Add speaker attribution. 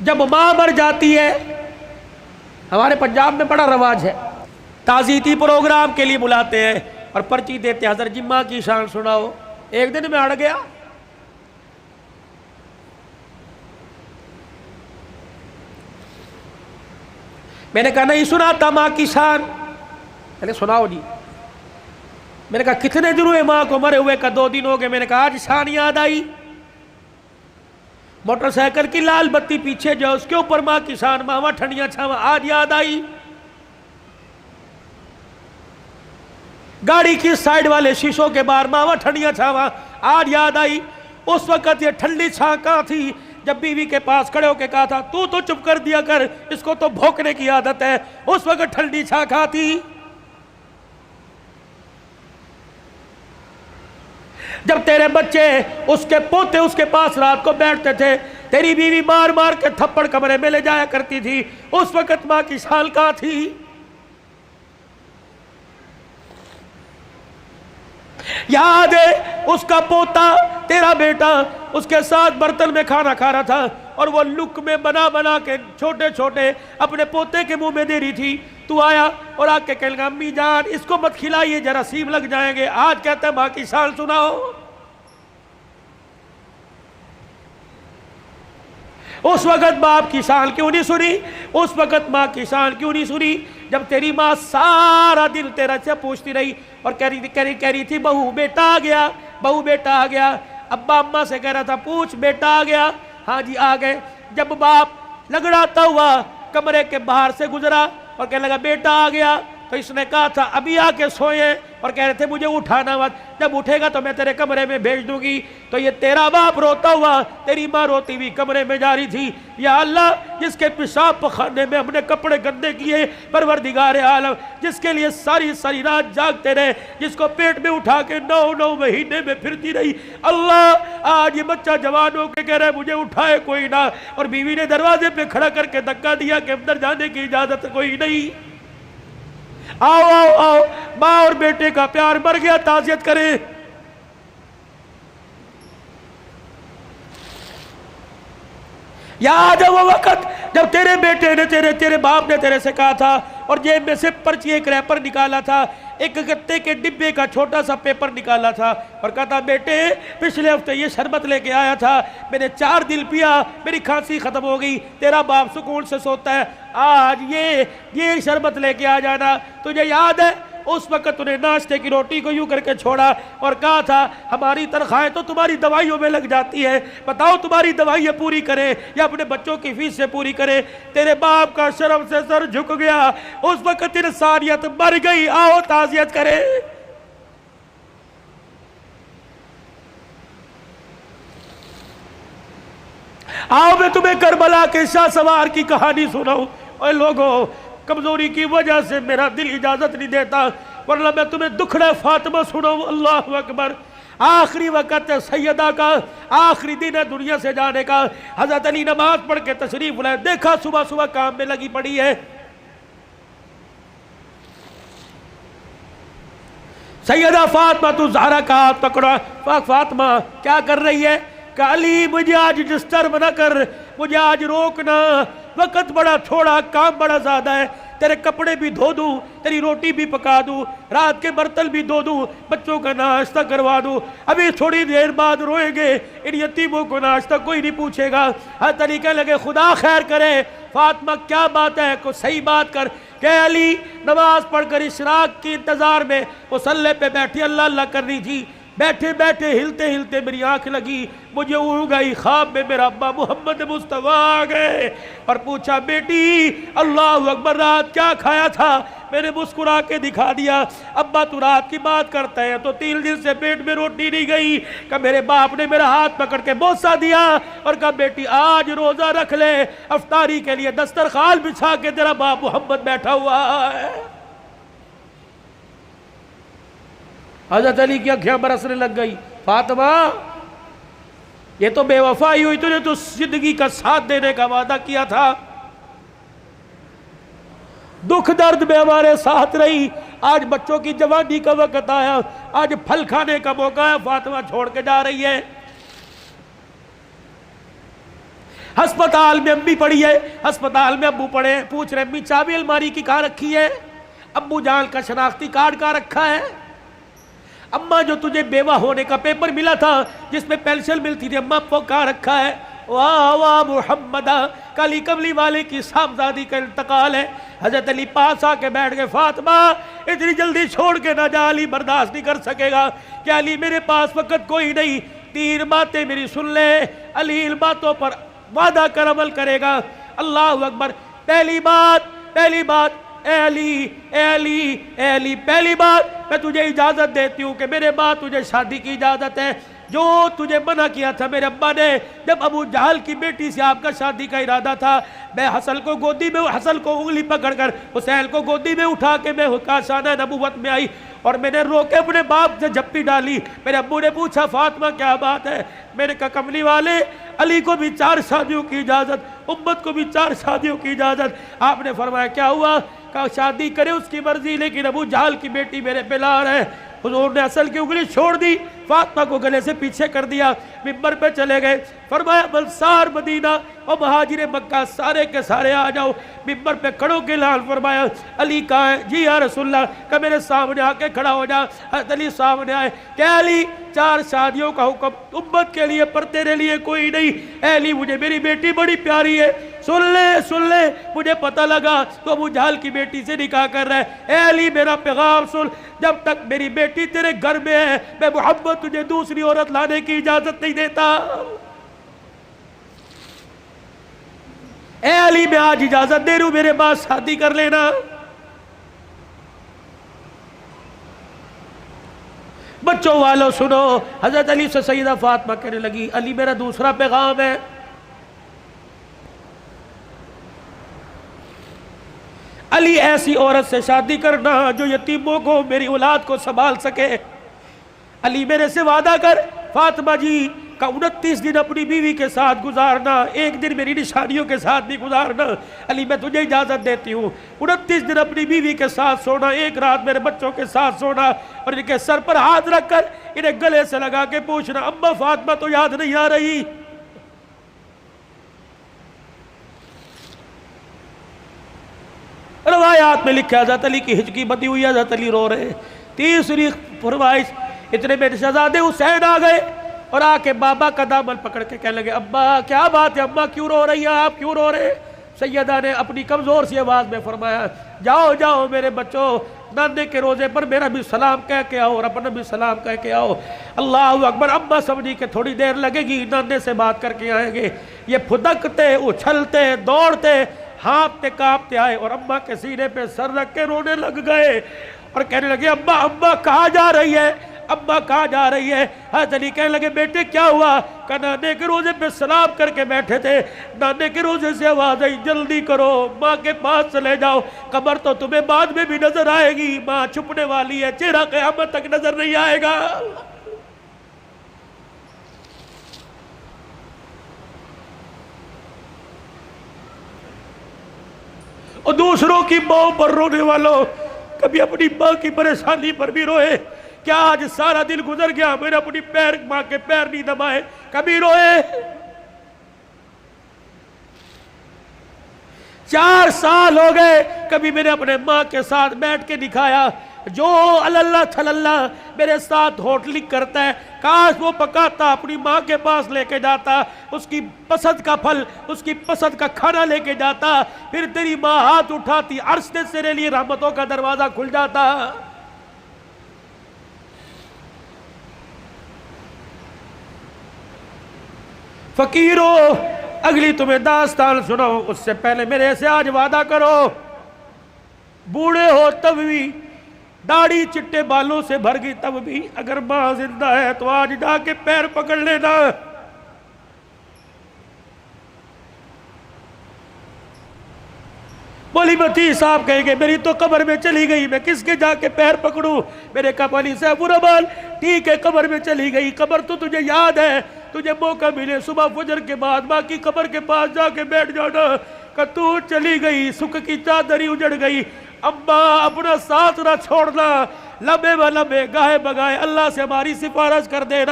Speaker 1: जब माँ मर जाती है, हमारे पंजाब में बड़ा रवाज है, ताज़ीती प्रोग्राम के लिए बुलाते हैं और पर्ची देते हैं, हज़रत जिम्मा की शान सुनाओ। एक दिन मैं अड़ गया, मैंने कहा नहीं सुनाता माँ की शान। मैंने सुनाओ जी। मैंने कहा कितने दिन हुए माँ को मरे हुए? का 2 दिन हो गए। मैंने कहा आज शान याद आई। मोटरसाइकिल की लाल बत्ती पीछे जो उसके ऊपर माँ की शान, मामा ठंडिया छावा, आज याद आई। गाड़ी की साइड वाले शीशों के बाहर मामा ठंडिया छावा, आज याद आई। उस वक्त ये ठंडी छां कहाँ थी जब बीवी के पास खड़े होकर कहा था तू तो चुप कर दिया कर, इसको तो भौंकने की आदत है। उस वक्त ठंडी छां कहाँ थी? जब तेरे बच्चे, उसके पोते उसके पास रात को बैठते थे, तेरी बीवी मार मार के थप्पड़ कमरे में ले जाया करती थी, उस वक्त मां की शान कहाँ थी? याद है उसका पोता, तेरा बेटा उसके साथ बर्तन में खाना खा रहा था और वो लुक में बना बना के छोटे छोटे अपने पोते के मुंह में दे रही थी। तू आया और आके कह लगा अम्मी जान इसको मत खिलाइए, जरासीम लग जाएंगे। आज कहता है मां की शान सुनाओ। उस वक्त बाप की शान क्यों नहीं सुनी? उस वक्त मां की शान क्यों नहीं सुनी? जब तेरी माँ सारा दिन तेरा से पूछती रही और कह रही थी बहू बेटा आ गया, बहू बेटा आ गया। अब्बा अम्मा से कह रहा था पूछ बेटा आ गया, हाँ जी आ गए। जब बाप लगड़ाता हुआ कमरे के बाहर से गुजरा और कहने लगा बेटा आ गया, तो इसने कहा था अभी आके सोए और कह रहे थे मुझे उठाना मत, जब उठेगा तो मैं तेरे कमरे में भेज दूंगी। तो ये तेरा बाप रोता हुआ तेरी माँ रोती हुई कमरे में जा रही थी। या अल्लाह जिसके पेशाब पखाने में हमने कपड़े गंदे किए, परवरदिगार आलम जिसके लिए सारी सारी रात जागते रहे, जिसको पेट में उठा के 9 महीने में फिरती रही, अल्लाह आज ये बच्चा जवान होकर कह रहा है मुझे उठाए कोई ना, और बीवी ने दरवाजे पे खड़ा करके धक्का दिया कि अंदर जाने की इजाजत कोई नहीं। आओ आओ आओ, माँ और बेटे का प्यार मर गया, ताज़ियत करें। याद है वो वक्त जब तेरे बेटे ने तेरे बाप ने तेरे से कहा था और जेब में से पर्ची एक रैपर निकाला था, एक गत्ते के डिब्बे का छोटा सा पेपर निकाला था और कहा था बेटे पिछले हफ्ते ये शरबत लेके आया था, मैंने 4 दिन पिया, मेरी खांसी खत्म हो गई, तेरा बाप सुकून से सोता है, आज ये शरबत लेके आ जाना। तुझे याद है उस वक्त तूने नाश्ते की रोटी को यूं करके छोड़ा और कहा था हमारी तनख्वाहें तो तुम्हारी दवाइयों में लग जाती है, बताओ तुम्हारी दवाइयाँ पूरी करें या अपने बच्चों की फीस से पूरी करें। तेरे बाप का शर्म से सर झुक गया, उस वक्त इंसानियत मर गई। आओ ताज़ियत करें। आओ मैं तुम्हें करबला के शाह सवार की कहानी सुनाऊं। और लोगों कमजोरी की वजह से मेरा दिल इजाजत नहीं देता, वरना मैं तुम्हें दुखड़ा फातिमा सुनाऊं। अल्लाह अकबर। आखिरी वक्त है सैयदा का, आखिरी दिन है दुनिया से जाने का। हजरत अली नमाज पढ़ के तशरीफ लाए, देखा सुबह सुबह काम में लगी पड़ी है। सैयदा फातिमा तू ज़हरा का हाथ पकड़ा। फातिमा क्या कर रही है? अली मुझे आज डिस्टर्ब न कर, मुझे आज रोकना, वक्त बड़ा थोड़ा, काम बड़ा ज्यादा है, तेरे कपड़े भी धो दूं, तेरी रोटी भी पका दूं, रात के बर्तन भी धो दूं, बच्चों का नाश्ता करवा दूं, अभी थोड़ी देर बाद रोएंगे, इन यतीमों को नाश्ता कोई नहीं पूछेगा। हर तरीके लगे खुदा खैर करे। फातिमा क्या बात है, कोई सही बात कर। के अली नमाज पढ़कर इशराक के इंतजार में मुसल्ले पे बैठी अल्लाह अल्लाह कर रही थी। बैठे बैठे हिलते हिलते मेरी आंख लगी, मुझे उड़ गई, ख्वाब में मेरा अब्बा मोहम्मद मुस्तफा आ गए और पूछा बेटी अल्लाह अकबर रात क्या खाया था? मैंने मुस्कुरा के दिखा दिया। अब्बा तू रात की बात करता है तो 3 दिन से पेट में रोटी नहीं गई। का मेरे बाप ने मेरा हाथ पकड़ के बोसा दिया और कहा बेटी आज रोजा रख ले, अफ्तारी के लिए दस्तरखान बिछा के तेरा बाप मोहम्मद बैठा हुआ है। हज़रत अली की आंखें बरसने लग गई। फातिमा ये तो बेवफाई हुई, तुझे तो जिंदगी का साथ देने का वादा किया था, दुख दर्द में हमारे साथ रही, आज बच्चों की जवानी का वक्त आया, आज फल खाने का मौका है, फातिमा छोड़ के जा रही है। अस्पताल में अम्मी पड़ी है, अस्पताल में अब्बू पड़े, पूछ रहे अम्मी चाबी अलमारी की कहाँ रखी है, अब्बू जान का शनाख्ती कार्ड कहाँ रखा है, अम्मा जो तुझे बेवा होने का पेपर मिला था जिसमें पेंशन मिलती थी अम्मा वो कहाँ रखा है। वाह वाह मुहम्मदा, काली कमली वाले की साहबजादी का इंतकाल है। हजरत अली पास आके बैठ गए, फातिमा इतनी जल्दी छोड़ के ना जा, अली बर्दाश्त नहीं कर सकेगा। क्या अली मेरे पास वक्त कोई नहीं, 3 बातें मेरी सुन ले, अली इन बातों पर वादा कर अमल करेगा। अल्लाह अकबर। पहली बात ए अली, पहली बात मैं तुझे इजाजत देती हूँ कि मेरे बाद तुझे शादी की इजाजत है। जो तुझे मना किया था मेरे अब्बा ने जब अबू जहल की बेटी से आपका शादी का इरादा था, मैं हसन को उंगली पकड़कर हुसैन को गोदी में उठा के मैं काशाना नबूवत में आई और मैंने रोके अपने बाप से झप्पी डाली। मेरे अब्बू ने पूछा फातिमा क्या बात है, मैंने कहा कमली वाले अली को भी 4 शादियों की इजाजत, उम्मत को भी 4 शादियों की इजाजत। आपने फरमाया क्या हुआ, कहा शादी करे उसकी मर्जी, लेकिन अबू जहल की बेटी मेरे पे लार है। हुजूर ने असल की उंगली छोड़ दी, फातिमा को गले से पीछे कर दिया, मिंबर पे चले गए। फरमाया अंसार मदीना और महाजिर मक्का सारे के सारे आ जाओ। मिंबर पे खड़ो के लाल फरमाया अली कहाँ है, जी या रसूलल्लाह, का मेरे सामने आके खड़ा हो जा। अली सामने आए, क्या अली 4 शादियों का हुक्म उम्मत के लिए पर तेरे लिए कोई नहीं। अली मुझे मेरी बेटी बड़ी प्यारी है, सुन ले मुझे पता लगा तो अबू जहल की बेटी से निकाह कर रहा है। अली मेरा पैगाम सुन, जब तक मेरी बेटी तेरे घर में है मैं मोहब्बत तुझे दूसरी औरत लाने की इजाजत नहीं देता। ए अली मैं आज इजाजत दे रही हूं, मेरे बाद शादी कर लेना। बच्चों वालों सुनो, हजरत अली से सैयदा फातिमा कहने लगी अली मेरा दूसरा पैगाम है, अली ऐसी औरत से शादी करना जो यतीमों को मेरी औलाद को संभाल सके। अली मेरे से वादा कर फातिमा जी का 29 दिन अपनी बीवी के साथ गुजारना, एक दिन मेरी निशानियों के साथ भी गुजारना। अली मैं तुझे इजाजत देती हूँ 29 दिन अपनी बीवी के साथ सोना, एक रात मेरे बच्चों के साथ सोना और इनके सर पर हाथ रखकर इन्हें गले से लगा के पूछना अम्मा फातिमा तो याद नहीं आ रही। रवायात में लिखा हज़रत अली की हिचकी बंधी हुई, हज़रत अली रो रहे। तीसरी फरमाइश, इतने में शहजादे हुसैन आ गए और आके बाबा का दामन पकड़ के कहने लगे अब्बा क्या बात है, अम्मा क्यों रो रही है, आप क्यों रो रहे। सैयदा ने अपनी कमजोर सी आवाज में फरमाया जाओ जाओ मेरे बच्चों, नाने के रोजे पर मेरा भी सलाम कह के आओ और अपना भी सलाम कह के आओ। अल्लाह अकबर। अम्मा समझी के थोड़ी देर लगेगी, नाने से बात करके आएंगे। ये फुदकते उछलते दौड़ते हाँपते कांपते आए और अम्मा के सीने पे सर रख के रोने लग गए और कहने लगे अम्मा अम्मा कहाँ जा रही है, अम्मा कहाँ जा रही है। हज़रत अली कहने लगे बेटे क्या हुआ, का नाने के रोजे पे सलाम करके बैठे थे, नाने के रोजे से आवाज आई जल्दी करो माँ के पास चले जाओ, कब्र तो तुम्हें बाद में भी नजर आएगी, माँ छुपने वाली है, चेहरा क़यामत तक नजर नहीं आएगा। और दूसरों की माँ पर रोने वालों, कभी अपनी माँ की परेशानी पर भी रोए। क्या आज सारा दिन गुजर गया मेरे अपनी पैर माँ के पैर नहीं दबाए, कभी रोए। 4 साल हो गए कभी मैंने अपने माँ के साथ बैठ के दिखाया। जो अल्लाह थल्ला मेरे साथ होटली करता है, काश वो पकाता अपनी माँ के पास लेके जाता, उसकी पसंद का फल उसकी पसंद का खाना लेके जाता, फिर तेरी माँ हाथ उठाती, अर्श से तेरे लिए रहमतों का दरवाजा खुल जाता। फकीरों अगली तुम्हें दास्तान सुनाओ, उससे पहले मेरे से आज वादा करो, बूढ़े हो तब भी, दाढ़ी चिट्टे बालों से भर गई तब भी, अगर मां जिंदा है तो आज जाके पैर पकड़ लेना। बोली मती साहब कहेंगे मेरी तो कब्र में चली गई, मैं किसके जाके पैर पकड़ूं। मेरे कपाली साहब बुरबान ठीक है कब्र में चली गई, कब्र तो तुझे याद है, तुझे मौका मिले सुबह फजर के बाद माँ की कब्र के पास जाके बैठ जाना। कि तू चली गई, सुख की चादरी उजड़ गई, अम्मा अपना साथ ना छोड़ना, लबे व लबे गाहे बगाए अल्लाह से हमारी सिफारिश कर देना।